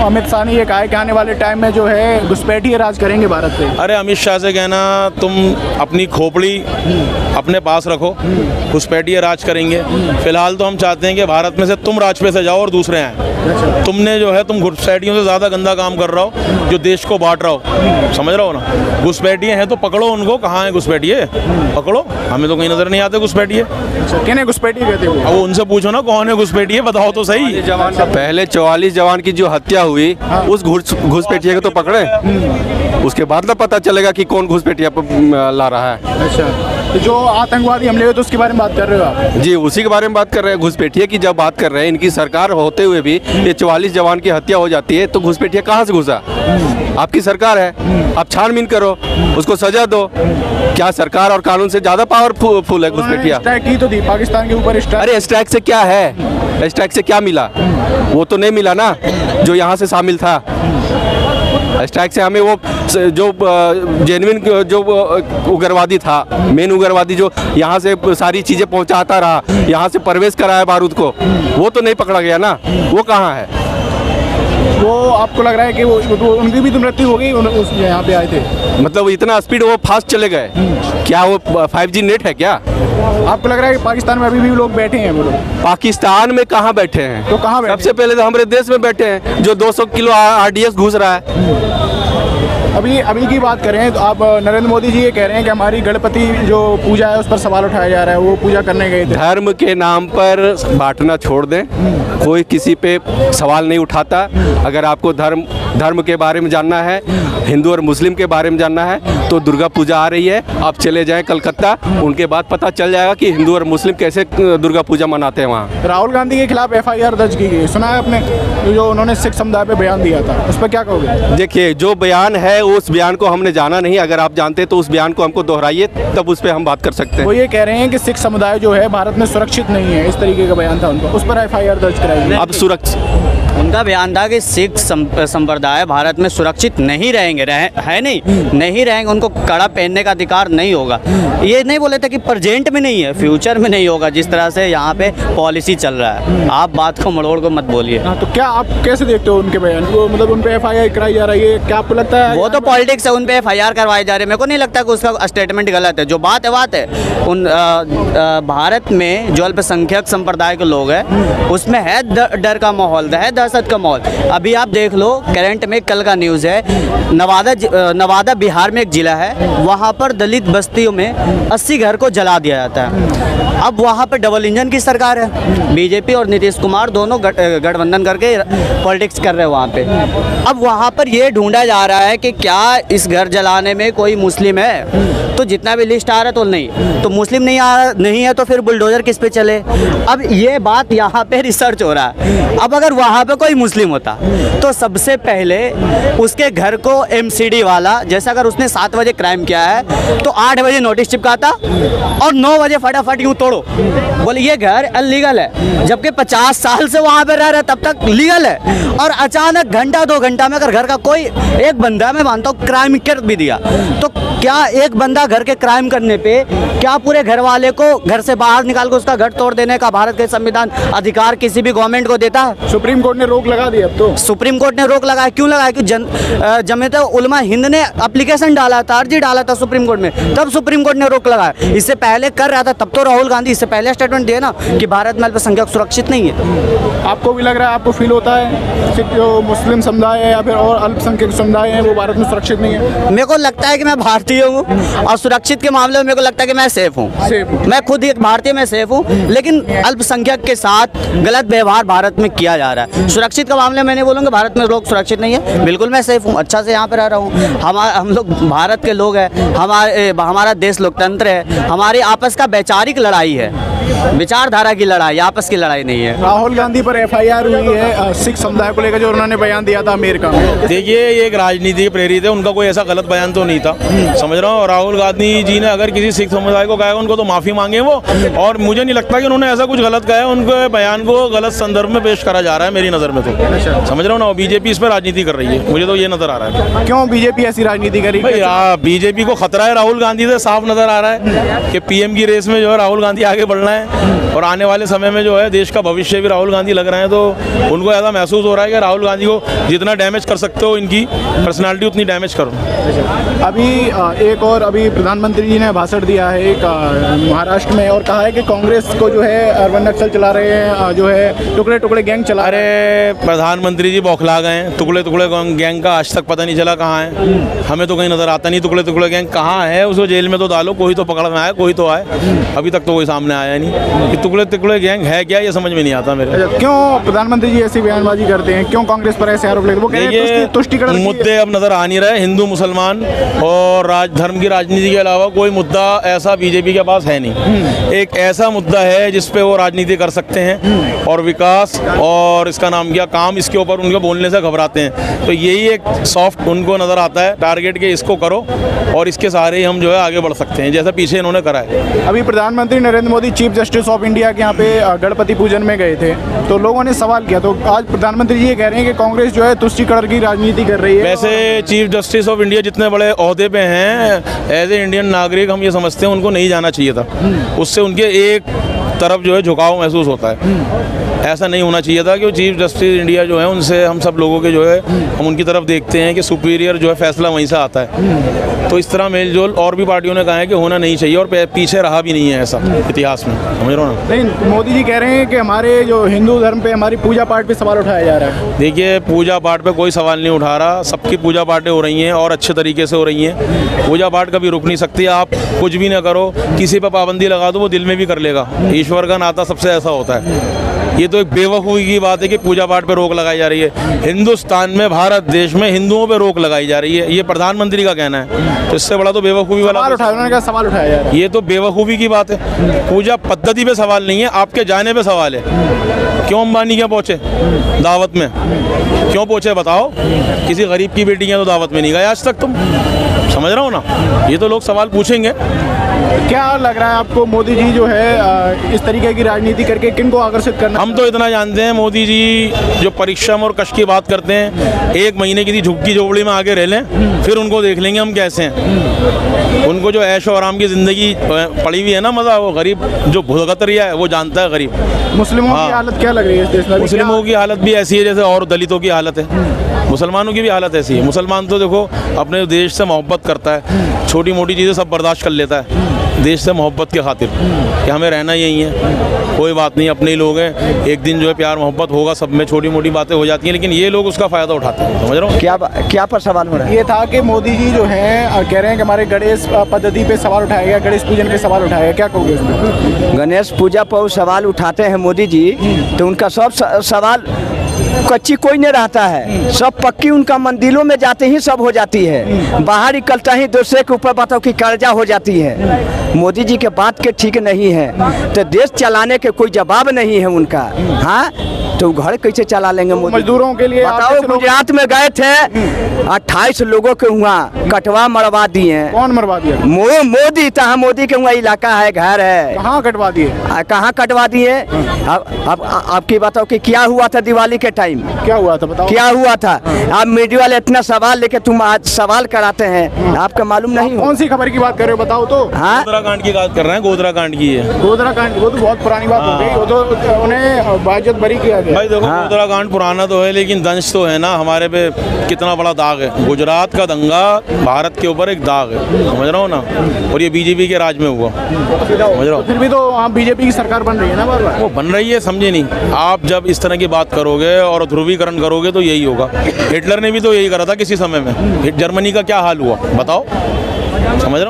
अमित शाह ने ये कहा है कि आने वाले टाइम में जो है घुसपैठिए राज करेंगे भारत पे। अरे अमित शाह से कहना तुम अपनी खोपड़ी अपने पास रखो, घुसपैठिए राज करेंगे। फिलहाल तो हम चाहते हैं कि भारत में से तुम राज पे से जाओ और दूसरे आए। तुमने जो है तुम घुसपैठियों से ज़्यादा गंदा काम कर रहा हो जो देश को बांट रहा हो, समझ रहा हो ना। घुसपैठिए हैं तो पकड़ो उनको, कहाँ है घुसपैठिए, पकड़ो। हमें तो कहीं नज़र नहीं आते घुसपैठिए। किन्हें घुसपैठिए कहते हो? अब उनसे पूछो ना कौन है घुसपैठिए, बताओ तो सही। पहले 44 जवान की जो हत्या हुई उस घुसपैठिए को तो पकड़े, उसके बाद ना पता चलेगा कि कौन घुसपैठिया ला रहा है। अच्छा, तो जो आतंकवादी हमले हुए तो उसके बारे में बात कर रहे हो आप? जी, उसी के बारे में बात कर रहे हैं। घुसपैठिए की जब बात कर रहे हैं, इनकी सरकार होते हुए भी ये 44 जवान की हत्या हो जाती है, तो घुसपैठिया कहाँ से घुसा? आपकी सरकार है, आप छानबीन करो, उसको सजा दो। क्या सरकार और कानून से ज्यादा पावरफुल है घुसपैठिया? स्ट्राइक की तो थी पाकिस्तान के ऊपर स्ट्राइक। अरे स्ट्राइक से क्या है, स्ट्राइक से क्या मिला? वो तो नहीं मिला ना जो यहाँ से शामिल था। स्ट्राइक से हमें वो जो जेन्युइन जो उग्रवादी था, मेन उग्रवादी जो यहाँ से सारी चीज़ें पहुँचाता रहा, यहाँ से प्रवेश कराया बारूद को, वो तो नहीं पकड़ा गया ना। वो कहाँ है? वो आपको लग रहा है कि वो उनकी भी तो मृत्यु हो गई उस यहाँ पे आए थे? मतलब इतना स्पीड वो फास्ट चले गए? क्या वो 5G नेट है क्या? आपको लग रहा है कि पाकिस्तान में अभी भी लोग बैठे हैं? वो लोग पाकिस्तान में कहाँ बैठे हैं? तो कहाँ बैठे? सबसे पहले तो हमारे देश में बैठे हैं जो 200 किलो RDS घुस रहा है। अभी की बात करें तो आप नरेंद्र मोदी जी ये कह रहे हैं कि हमारी गणपति जो पूजा है उस पर सवाल उठाया जा रहा है, वो पूजा करने गए थे। धर्म के नाम पर बांटना छोड़ दें, कोई किसी पे सवाल नहीं उठाता। अगर आपको धर्म के बारे में जानना है, हिंदू और मुस्लिम के बारे में जानना है, तो दुर्गा पूजा आ रही है, आप चले जाएं कलकत्ता, उनके बाद पता चल जाएगा कि हिंदू और मुस्लिम कैसे दुर्गा पूजा मनाते हैं वहाँ। राहुल गांधी के खिलाफ FIR दर्ज की गई, सुना है आपने? जो उन्होंने सिख समुदाय पे बयान दिया था, उस पर क्या कहोगे? देखिए, जो बयान है उस बयान को हमने जाना नहीं। अगर आप जानते तो उस बयान को हमको दोहराइए, तब उस पर हम बात कर सकते हैं। वो ये कह रहे हैं कि सिख समुदाय जो है भारत में सुरक्षित नहीं है, इस तरीके का बयान था उनका, उस पर FIR दर्ज कराई। अब सुरक्षित उनका बयान था कि सिख संप्रदाय भारत में सुरक्षित नहीं रहेंगे, नहीं रहेंगे, उनको कड़ा पहनने का अधिकार नहीं होगा। ये नहीं बोले थे कि प्रेजेंट में नहीं है, फ्यूचर में नहीं होगा, जिस तरह से यहाँ पे पॉलिसी चल रहा है। आप बात को मरोड़ को मत बोलिए। तो क्या आप कैसे देखते हो उनके बयान को? मतलब उन पे FIR कराई जा रही है, क्या आपको लगता है? वो तो पॉलिटिक्स है, उन पे FIR करवाई जा रही है। मेरे को नहीं लगता कि उसका स्टेटमेंट गलत है। जो बात है उन भारत में जो अल्पसंख्यक संप्रदाय के लोग हैं उसमें है डर का माहौल, है दहशत का माहौल। अभी आप देख लो, करंट में कल का न्यूज़ है, नवादा बिहार में एक जिला है, वहाँ पर दलित बस्तियों में 80 घर को जला दिया जाता है। अब वहाँ पर डबल इंजन की सरकार है, बीजेपी और नीतीश कुमार दोनों गठबंधन करके पॉलिटिक्स कर रहे हैं वहाँ पे। अब वहाँ पर ये ढूंढा जा रहा है कि क्या इस घर जलाने में कोई मुस्लिम है, तो जितना भी लिस्ट आ रहा है तो नहीं, तो मुस्लिम नहीं है तो फिर बुलडोजर किस पे चले। अब ये बात यहाँ पे रिसर्च हो रहा है। अब अगर वहाँ पे कोई मुस्लिम होता तो सबसे पहले उसके घर को MCD वाला, जैसे अगर उसने 7 बजे क्राइम किया है तो 8 बजे नोटिस चिपकाता और 9 बजे फटाफट यूँ तोड़ो, बोले ये घर अनलीगल है, जबकि 50 साल से वहाँ पे रह रहा है तब तक लीगल है। और अचानक घंटा 2 घंटा में अगर घर का कोई एक बंदा, मैं मानता हूँ क्राइम कर भी दिया, तो क्या एक बंदा घर के क्राइम करने पे क्या पूरे घर वाले को घर से बाहर निकाल के उसका घर तोड़ देने का भारत के संविधान अधिकार किसी भी गवर्नमेंट को देता है? सुप्रीम कोर्ट ने रोक लगा दी। अब तो सुप्रीम कोर्ट ने रोक लगाया, क्यों लगाया? कि जमीयत उलमा हिंद ने एप्लीकेशन डाला था, अर्जी डाला था सुप्रीम कोर्ट में, तब सुप्रीम कोर्ट ने रोक लगाया। इससे पहले कर रहा था तब तो राहुल गांधी इससे पहले स्टेटमेंट दिए ना कि भारत में अल्पसंख्यक सुरक्षित नहीं है। आपको भी लग रहा है, आपको फील होता है कि जो मुस्लिम समुदाय है या फिर और अल्पसंख्यक समुदाय है वो भारत में सुरक्षित नहीं है? मेरे को लगता है कि मैं भारतीय हूँ और सुरक्षित के मामले में मेरे को लगता है कि मैं सेफ हूँ। मैं खुद एक भारतीय, मैं सेफ हूँ, लेकिन अल्पसंख्यक के साथ गलत व्यवहार भारत में किया जा रहा है। सुरक्षित का मामले में नहीं बोलूँगा भारत में लोग सुरक्षित नहीं है, बिल्कुल मैं सेफ हूँ, अच्छा से यहाँ पे रह रहा हूँ। हम लोग भारत के लोग हैं, हमारा देश लोकतंत्र है, हमारी आपस का वैचारिक लड़ाई है, विचारधारा की लड़ाई, आपस की लड़ाई नहीं है। राहुल गांधी पर FIR हुई है सिख समुदाय को लेकर, जो उन्होंने बयान दिया था अमेरिका में। देखिए, ये एक राजनीति प्रेरित है, उनका कोई ऐसा गलत बयान तो नहीं था, समझ रहा हूँ। राहुल गांधी जी ने अगर किसी सिख समुदाय को कहा उनको तो माफ़ी मांगे वो, और मुझे नहीं लगता कि उन्होंने ऐसा कुछ गलत कहा है। उनके बयान को गलत संदर्भ में पेश करा जा रहा है मेरी नज़र में, तो समझ रहा हूँ ना। बीजेपी इस पर राजनीति कर रही है, मुझे तो ये नज़र आ रहा है। क्यों बीजेपी ऐसी राजनीति कर रही है? बीजेपी को खतरा है राहुल गांधी से, साफ नज़र आ रहा है कि PM की रेस में जो है राहुल गांधी आगे बढ़ना है। हैं और आने वाले समय में जो है देश का भविष्य भी राहुल गांधी लग रहे हैं, तो उनको ऐसा महसूस हो रहा है कि राहुल गांधी को जितना डैमेज कर सकते हो इनकी पर्सनालिटी उतनी डैमेज करो। अभी एक और अभी प्रधानमंत्री जी ने भाषण दिया है एक महाराष्ट्र में और कहा है कि कांग्रेस को जो है अर्बन नक्सल चला रहे हैं, जो है टुकड़े टुकड़े गैंग चला रहे हैं। अरे प्रधानमंत्री जी बौखला गए हैं, टुकड़े टुकड़े गैंग का आज तक पता नहीं चला कहाँ है, हमें तो कहीं नजर आता नहीं टुकड़े टुकड़े गैंग कहाँ है। उसको जेल में तो डालो, कोई तो पकड़ में आए, कोई तो आए, अभी तक तो कोई सामने आया नहीं कि टुकड़े टुकड़े गैंग है क्या, ये समझ में नहीं आता मेरे। क्यों प्रधानमंत्री जी ऐसी बयानबाजी करते हैं, क्यों कांग्रेस पर ऐसे आरोप लगते हैं? वो कह रहे हैं तुष्टिकरण की- मुद्दे अब नजर आ नहीं रहे, हिंदू मुसलमान और धर्म की राजनीति के अलावा कोई मुद्दा ऐसा बीजेपी के पास है नहीं। एक ऐसा मुद्दा है जिस पे वो राजनीति कर सकते हैं और विकास और इसका नाम क्या काम, इसके ऊपर उनके बोलने से घबराते हैं। तो यही एक सॉफ्ट उनको नजर आता है टारगेट के, इसको करो और इसके सहारे ही हम जो है आगे बढ़ सकते हैं, जैसा पीछे इन्होंने करा है। अभी प्रधानमंत्री Narendra Modi chief justice of India के यहाँ पे गणपति पूजन में गए थे, तो लोगों ने सवाल किया, तो आज प्रधानमंत्री जी ये कह रहे हैं कि कांग्रेस जो है तुष्टिकरण की राजनीति कर रही है। वैसे चीफ जस्टिस ऑफ इंडिया जितने बड़े ओहदे पे हैं, एज ए इंडियन नागरिक हम ये समझते हैं उनको नहीं जाना चाहिए था। उससे उनके एक तरफ जो है झुकाव महसूस होता है। ऐसा नहीं होना चाहिए था कि वो चीफ जस्टिस इंडिया जो है उनसे हम सब लोगों के जो है हम उनकी तरफ देखते हैं कि सुपीरियर जो है फैसला वहीं से आता है। तो इस तरह मेलजोल और भी पार्टियों ने कहा है कि होना नहीं चाहिए और पीछे रहा भी नहीं है ऐसा इतिहास में, समझ रहे हो ना। नहीं, मोदी जी कह रहे हैं कि हमारे जो हिंदू धर्म पे, हमारी पूजा पाठ पे सवाल उठाया जा रहा है। देखिए पूजा पाठ पे कोई सवाल नहीं उठा रहा, सबकी पूजा पाठें हो रही हैं और अच्छे तरीके से हो रही हैं। पूजा पाठ कभी रुक नहीं सकती, आप कुछ भी ना करो, किसी पर पाबंदी लगा दो वो दिल में भी कर लेगा। ईश्वर का नाता सबसे ऐसा होता है। ये तो एक बेवकूफ़ी की बात है कि पूजा पाठ पे रोक लगाई जा रही है। हिंदुस्तान में, भारत देश में हिंदुओं पे रोक लगाई जा रही है, ये प्रधानमंत्री का कहना है। तो इससे बड़ा तो बेवकूफ़ी वाला सवाल उठाया, उन्होंने कहा सवाल उठाया जा रहा है। ये तो बेवकूफ़ी की बात है। पूजा पद्धति पे सवाल नहीं है, आपके जाने पे सवाल है। क्यों अंबानी क्या पहुँचे दावत में, क्यों पहुँचे बताओ? किसी गरीब की बेटी तो दावत में नहीं गए आज तक तुम, समझ रहे हो ना। ये तो लोग सवाल पूछेंगे। क्या लग रहा है आपको, मोदी जी जो है इस तरीके की राजनीति करके किनको आकर्षित करना? हम तो इतना जानते हैं, मोदी जी जो परिश्रम और कष्ट की बात करते हैं, एक महीने की झुग्गी झोपड़ी में आगे रह लें, फिर उनको देख लेंगे हम कैसे हैं। उनको जो ऐश और आराम की ज़िंदगी पड़ी हुई है ना, मज़ा वो गरीब जो भुगत रहा है वो जानता है गरीब। मुस्लिमों की हालत क्या लग रही है इस देश में? मुस्लिमों की हालत भी ऐसी है जैसे और दलितों की हालत है, मुसलमानों की भी हालत ऐसी है। मुसलमान तो देखो अपने देश से मोहब्बत करता है, छोटी मोटी चीज़ें सब बर्दाश्त कर लेता है देश से मोहब्बत के खातिर कि हमें रहना यही है, कोई बात नहीं, अपने ही लोग हैं, एक दिन जो है प्यार मोहब्बत होगा, सब में छोटी मोटी बातें हो जाती हैं, लेकिन ये लोग उसका फ़ायदा उठाते हैं। समझ रहा हूँ क्या पर सवाल हो रहा है? ये था कि मोदी जी जो हैं कह रहे हैं कि हमारे गणेश पद्धति पे सवाल उठाया गया, गणेश पूजन पे सवाल उठाया गया, क्या कहोगे इसमें? गणेश पूजा पर सवाल उठाते हैं मोदी जी, तो उनका सब सवाल कच्ची कोई नहीं रहता है, सब पक्की उनका मंदिरों में जाते ही सब हो जाती है। बाहर निकलता ही दूसरे के ऊपर बताओ कि कर्जा हो जाती है। मोदी जी के बात के ठीक नहीं है, तो देश चलाने के कोई जवाब नहीं है उनका। हाँ, तो घर कैसे चला लेंगे मोदी? मजदूरों के लिए आप बताओ, कैसे लोग- गुजरात में गए थे, 28 लोगों के हुआ कटवा मरवा दिए। कौन मरवा दिया? मोदी था, मोदी के हुआ इलाका है, घर है, कहाँ कटवा दिए? कहाँ कटवा दिए? अब आपकी बताओ कि क्या हुआ था दिवाली के टाइम, क्या हुआ था बताओ? क्या हुआ था? आप मीडिया वाले इतना सवाल लेके तुम आज सवाल कराते हैं, आपका मालूम नहीं हो? कौन सी खबर की बात कर रहे हो बताओ तो? हाँ, गोधरा कांड की बात कर रहे हैं, गोधरा कांड की है। गोधरा कांड, वो तो बहुत पुरानी बात हो गई, वो तो उन्हें बाइज्जत बरी किया गया। भाई देखो गोधरा कांड पुराना तो है, लेकिन दंश तो है ना हमारे पे, कितना बड़ा दाग है। गुजरात का दंगा भारत के ऊपर एक दाग है, समझ रहा हो ना, और ये बीजेपी के राज में हुआ, समझ रहा हो। फिर भी तो आप बीजेपी की सरकार बन रही है ना बार बार। वो बन रही है, समझे नहीं आप। जब इस तरह की बात करोगे और ध्रुवीकरण करोगे तो यही होगा। हिटलर ने भी तो यही करा था किसी समय में। जर्मनी का क्या हाल हुआ बताओ, समझ रहा हो।